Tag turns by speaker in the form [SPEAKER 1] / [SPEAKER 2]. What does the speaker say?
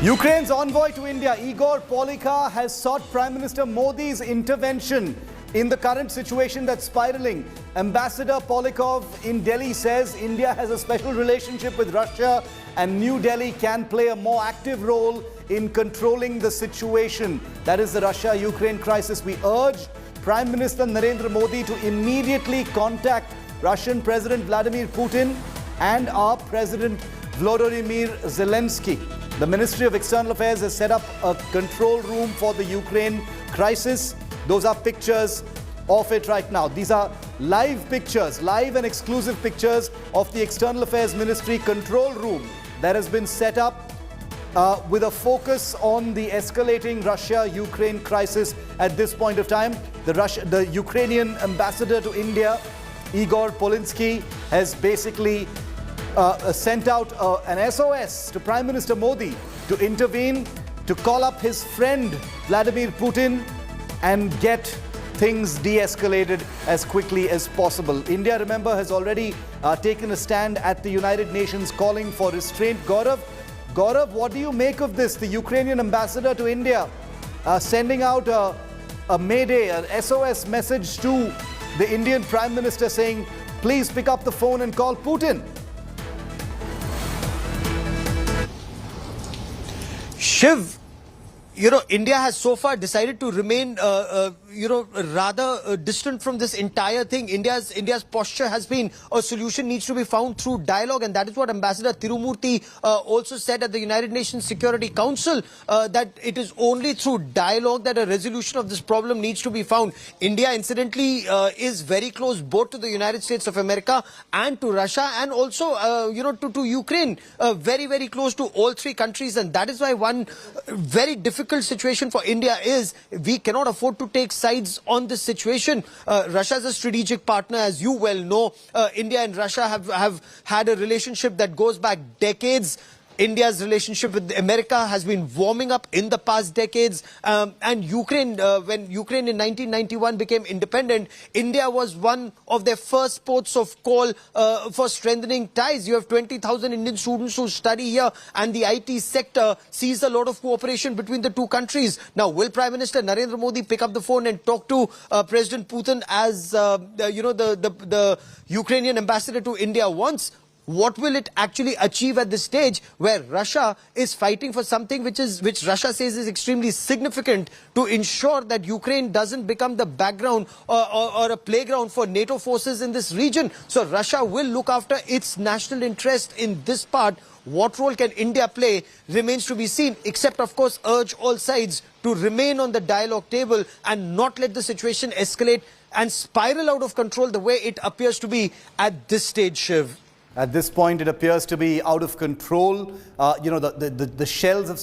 [SPEAKER 1] Ukraine's envoy to India, Igor Polikha, has sought Prime Minister Modi's intervention in the current situation that's spiraling. Ambassador Polikha in Delhi says India has a special relationship with Russia and New Delhi can play a more active role in controlling the situation. That is the Russia-Ukraine crisis. We urge Prime Minister Narendra Modi to immediately contact Russian President Vladimir Putin and our President Volodymyr Zelensky. The Ministry of External Affairs has set up a control room for the Ukraine crisis. Those are pictures of it right now. These are live pictures, live and exclusive pictures of the External Affairs Ministry control room that has been set up with a focus on the escalating Russia-Ukraine crisis at this point of time. The Ukrainian ambassador to India, Igor Polikha, has basically sent out an SOS to Prime Minister Modi to intervene, to call up his friend Vladimir Putin and get things de-escalated as quickly as possible. India, remember, has already taken a stand at the United Nations calling for restraint. Gaurav, what do you make of this? The Ukrainian ambassador to India sending out a mayday, an SOS message to the Indian Prime Minister saying, please pick up the phone and call Putin.
[SPEAKER 2] Shiv, India has so far decided to remain, rather distant from this entire thing. India's posture has been a solution needs to be found through dialogue, and that is what Ambassador Tirumurti also said at the United Nations Security Council, that it is only through dialogue that a resolution of this problem needs to be found. India, incidentally, is very close both to the United States of America and to Russia, and also, to Ukraine, very, very close to all three countries, and that is why one very difficult situation for India is we cannot afford to take sides on this situation. Russia is a strategic partner, as you well know. India and Russia have had a relationship that goes back decades. India's relationship with America has been warming up in the past decades. And Ukraine, when Ukraine in 1991 became independent, India was one of their first ports of call for strengthening ties. You have 20,000 Indian students who study here, and the IT sector sees a lot of cooperation between the two countries. Now, will Prime Minister Narendra Modi pick up the phone and talk to President Putin as the Ukrainian ambassador to India wants? What will it actually achieve at this stage where Russia is fighting for something which Russia says is extremely significant to ensure that Ukraine doesn't become the background or a playground for NATO forces in this region? So Russia will look after its national interest in this part. What role can India play remains to be seen, except, of course, urge all sides to remain on the dialogue table and not let the situation escalate and spiral out of control the way it appears to be at this stage, Shiv.
[SPEAKER 1] At this point, it appears to be out of control. The shells of